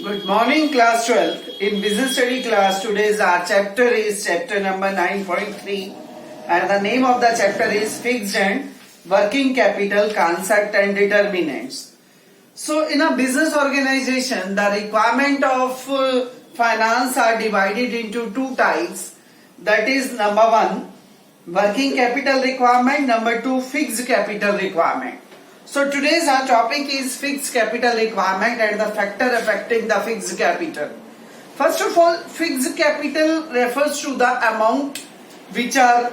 Good morning, class 12. In business study class, today's our chapter is chapter number 9.3, and the name of the chapter is fixed and working capital concept and determinants. So in a business organization, the requirement of finance are divided into two types. That is number one, working capital requirement, number two, fixed capital requirement. So today's our topic is fixed capital requirement and the factor affecting the fixed capital. First of all, fixed capital refers to the amount which are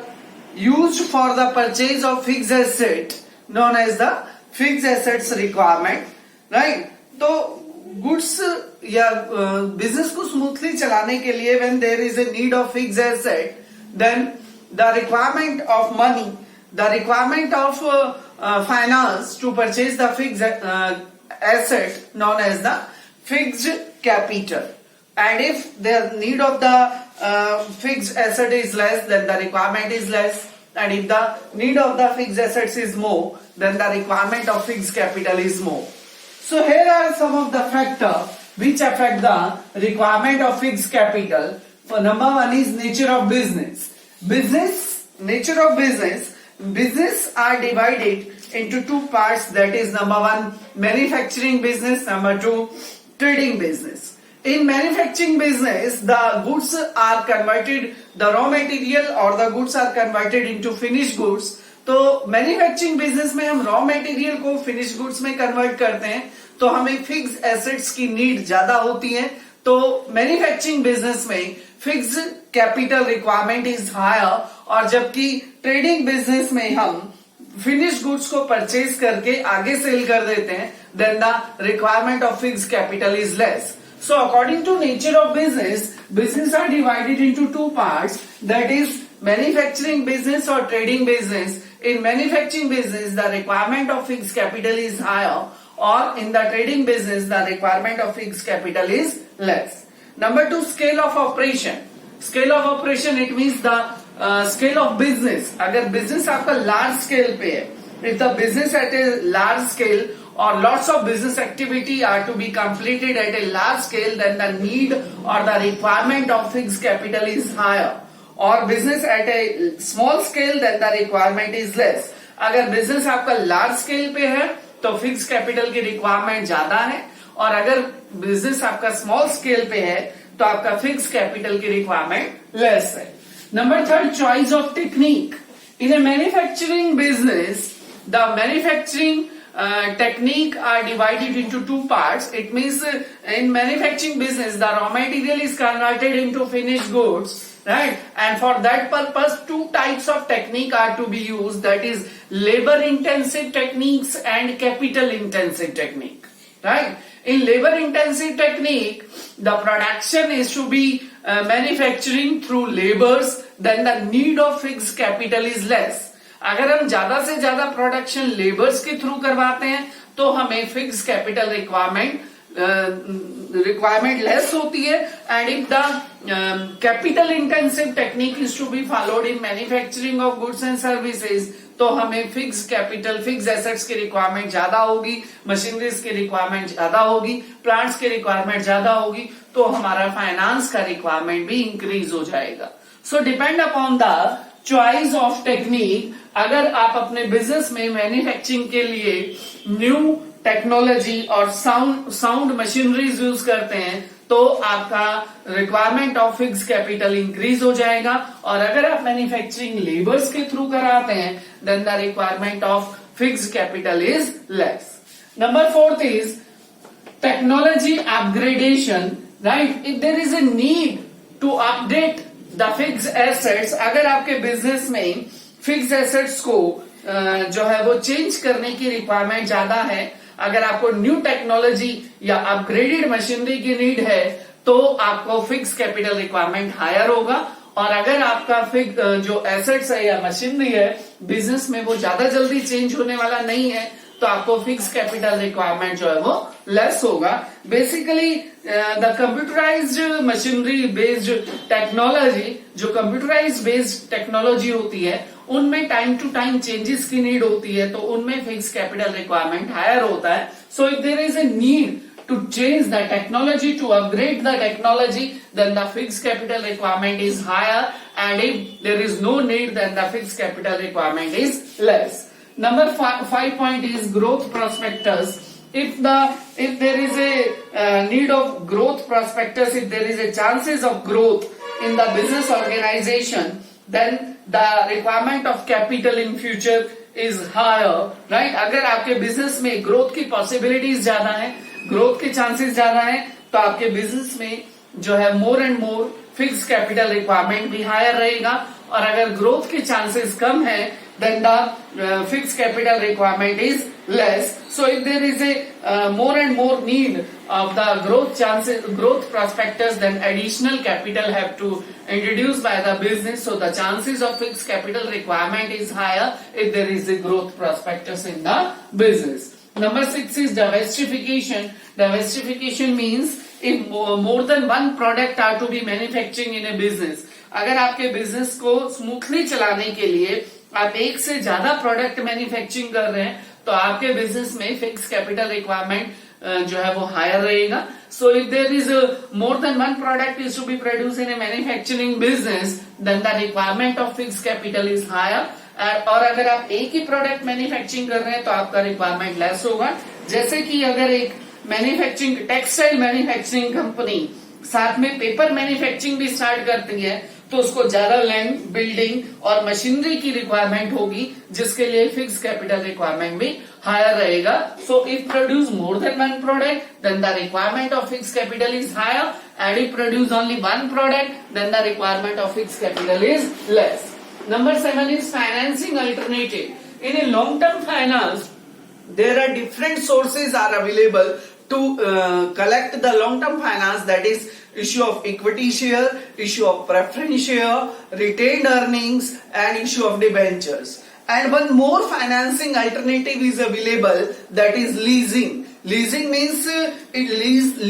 used for the purchase of fixed asset known as the fixed assets requirement, right? तो goods या business को smoothly चलाने के लिए when there is a need of fixed asset, then the requirement of money, the requirement of finance to purchase the fixed asset known as the fixed capital. And if the need of the fixed asset is less, then the requirement is less. And if the need of the fixed assets is more, then the requirement of fixed capital is more. So here are some of the factors which affect the requirement of fixed capital. For number one is nature of business. Nature of business. Business are divided into two parts, that is number one, manufacturing business, number two, trading business. In manufacturing business, the goods are converted, the raw material or the goods are converted into finished goods. तो manufacturing business में हम raw material को finish goods में convert करते हैं, तो हमें fix assets की नीड ज्यादा होती है. तो मैन्युफैक्चरिंग बिजनेस में fixed capital requirement is higher, और जबकि ट्रेडिंग बिजनेस में हम फिनिश गुड्स को परचेज करके आगे सेल कर देते हैं, then the requirement of fixed capital is less. So according to nature of business are divided into two parts, that is manufacturing business or trading business. In manufacturing business, the requirement of fixed capital is higher, or in the trading business, the requirement of fixed capital is less. Number two, scale of operation. Scale of operation, it means the scale of business. अगर business आपका large scale पे है, if the business at a large scale or lots of business activity are to be completed at a large scale, then the need or the requirement of fixed capital is higher. Or business at a small scale, then the requirement is less. अगर business आपका large scale पे है तो fixed capital की requirement ज्यादा है, और अगर business आपका small scale पे है तो आपका fixed capital की requirement less है. Number third, choice of technique. In a manufacturing business, the manufacturing technique are divided into two parts. It means in manufacturing business, the raw material is converted into finished goods, right? And for that purpose, two types of technique are to be used. That is labor intensive techniques and capital intensive technique, right? In labor intensive technique, the production is to be manufacturing through labors, then the need of fixed capital is less. अगर हम ज्यादा से ज्यादा production labours के through करवाते हैं तो हमें फिक्स कैपिटल रिक्वायरमेंट लेस होती है. And if the capital intensive technique is to be followed in manufacturing of goods and services, तो हमें फिक्स कैपिटल, फिक्स एसेट्स की रिक्वायरमेंट ज्यादा होगी, मशीनरीज की रिक्वायरमेंट ज्यादा होगी, प्लांट्स की रिक्वायरमेंट ज्यादा होगी, तो हमारा फाइनेंस का रिक्वायरमेंट भी इंक्रीज हो जाएगा. सो depend upon the choice of technique. अगर आप अपने बिजनेस में मैन्युफैक्चरिंग के लिए न्यू टेक्नोलॉजी और साउंड मशीनरीज यूज करते हैं तो आपका requirement of fixed capital increase हो जाएगा, और अगर आप मैन्युफैक्चरिंग लेबर्स के थ्रू कराते हैं then the requirement of fixed capital is less. Number fourth is technology upgradation, right? If there is a need to update the fixed assets, अगर आपके बिजनेस में फिक्स एसेट्स को जो है वो चेंज करने की रिक्वायरमेंट ज्यादा है, अगर आपको न्यू टेक्नोलॉजी या अपग्रेडेड मशीनरी की नीड है तो आपको फिक्स कैपिटल रिक्वायरमेंट हायर होगा. और अगर आपका जो एसेट्स है या मशीनरी है बिजनेस में वो ज्यादा जल्दी चेंज होने वाला नहीं है तो आपको फिक्स कैपिटल रिक्वायरमेंट जो है वो लेस होगा. Basically the computerised machinery based technology, जो कंप्यूटराइज्ड बेस्ड टेक्नोलॉजी होती है उनमें टाइम टू टाइम चेंजेस की नीड होती है, तो उनमें फिक्स कैपिटल रिक्वायरमेंट हायर होता है. So if there is a need to change the technology, to upgrade the technology, then the fixed capital requirement is higher, and if there is no need, then the fixed capital requirement is less. Number 5 point is growth prospectus. If there is a need of growth prospectus, if there is a chances of growth in the business organization, then the requirement of capital in future is higher, right? अगर आपके business में growth की possibilities ज्यादा है, growth के chances ज्यादा है, तो आपके बिजनेस में जो है more and more fix capital requirement भी हायर रहेगा, और अगर ग्रोथ के चांसेस कम है, then the fixed capital requirement is less. So if there is a more and more need of the growth prospectus, then additional capital have to introduce by the business. So the chances of fixed capital requirement is higher if there is a growth prospectus in the business. Number 6 is diversification. Diversification means if more than one product are to be manufacturing in a business. अगर आपके business को smoothly चलाने के लिए आप एक से ज्यादा प्रोडक्ट मैन्युफैक्चरिंग कर रहे हैं, तो आपके बिजनेस में फिक्स कैपिटल रिक्वायरमेंट जो है वो हायर रहेगा. So if there is more than one product is to be produce in a manufacturing business, then the requirement of fixed capital is higher. और अगर आप एक ही प्रोडक्ट मैन्युफैक्चरिंग कर रहे हैं तो आपका रिक्वायरमेंट लेस होगा. जैसे कि अगर एक मैन्युफैक्चरिंग टेक्सटाइल मैन्युफैक्चरिंग कंपनी साथ में पेपर मैन्युफैक्चरिंग भी स्टार्ट करती है, तो उसको ज्यादा लैंड, बिल्डिंग और मशीनरी की रिक्वायरमेंट होगी, जिसके लिए फिक्स कैपिटल रिक्वायरमेंट भी हायर रहेगा. So if produce more than one product, then the requirement of fixed capital is higher, and if produce only one product, then the requirement of fixed capital is less. Number 7 is financing alternative. In a long-term finance, there are different sources are available to collect the long-term finance, that is issue of equity share, issue of preference share, retained earnings, and issue of debentures. And one more financing alternative is available, that is leasing. Leasing means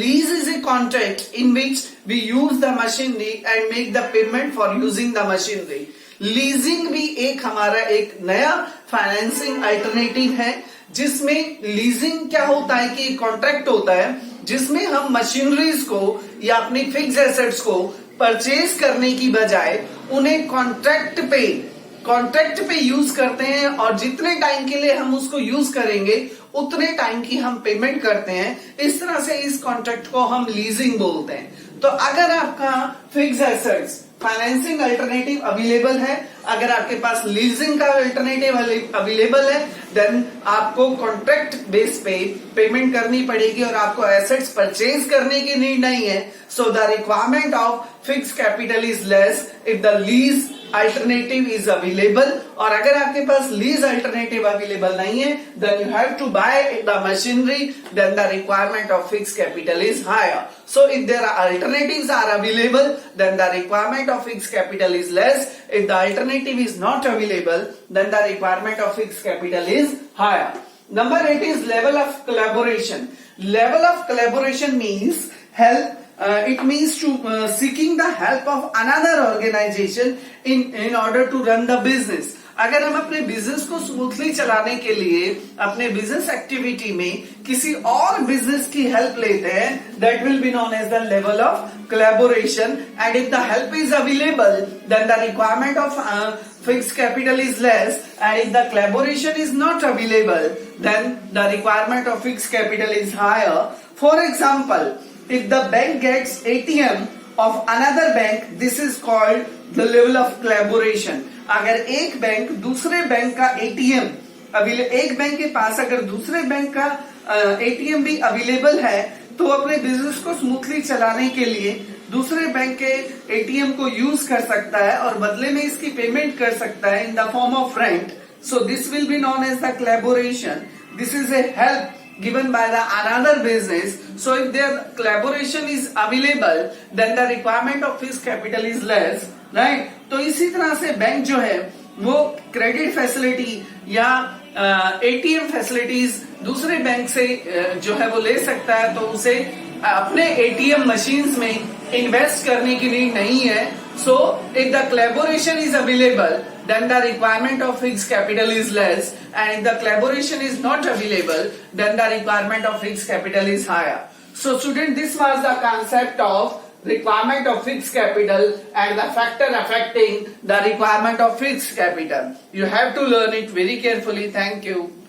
lease is a contract in which we use the machinery and make the payment for using the machinery. Leasing भी एक हमारा एक नया financing alternative है, जिसमें leasing क्या होता है कि कॉन्ट्रैक्ट होता है जिसमें हम मशीनरीज को या अपनी फिक्स एसेट्स को परचेज करने की बजाय उन्हें कॉन्ट्रैक्ट पे यूज करते हैं, और जितने टाइम के लिए हम उसको यूज करेंगे उतने टाइम की हम पेमेंट करते हैं. इस तरह से इस कॉन्ट्रैक्ट को हम लीजिंग बोलते हैं. तो अगर आपका fix assets financing alternative available है, अगर आपके पास लीजिंग का अल्टरनेटिव अवेलेबल है, देन आपको कॉन्ट्रैक्ट बेस पे पेमेंट करनी पड़ेगी और आपको एसेट्स परचेज करने की नीड नहीं है. So the requirement of fixed capital is less if the lease alternative is available. और अगर आपके पास लीज अल्टरनेटिव अवेलेबल नहीं है, then you have to buy the machinery, then the requirement of fixed capital is higher. So if there are alternatives are available, then the requirement of fixed capital is less. If the alternative is not available, then the requirement of fixed capital is higher. Number 8 is level of collaboration. Level of collaboration means help. It means to seeking the help of another organization in order to run the business. अगर हम अपने business को smoothly चलाने के लिए अपने business activity में किसी और बिजनेस की हेल्प लेते हैं, that will be known as the level of collaboration. And if the help is available, then the requirement of fixed capital is less, and if the collaboration is not available, then the requirement of fixed capital is higher. For example, if the bank gets ATM of another bank, this is called the level of collaboration. अगर एक bank दूसरे bank का ATM एक bank के पास अगर दूसरे bank का ATM भी अवेलेबल है, तो अपने बिजनेस को स्मूथली चलाने के लिए दूसरे बैंक के एटीएम को यूज कर सकता है और बदले में इसकी पेमेंट कर सकता है in the form of rent. So this will be known as the collaboration. This is a help given by the another business. So if their collaboration is available, then the requirement of fixed capital is less, right? तो इसी तरह से bank जो है वो credit facility या ATM facilities दूसरे bank से जो है वो ले सकता है, तो उसे अपने एटीएम मशीन्स में इन्वेस्ट करने की नीड नहीं है. So if the collaboration is available, then the requirement of fixed capital is less, and if the collaboration is not available, then the requirement of fixed capital is higher. So student, this was the concept of requirement of fixed capital and the factor affecting the requirement of fixed capital. You have to learn it very carefully. Thank you.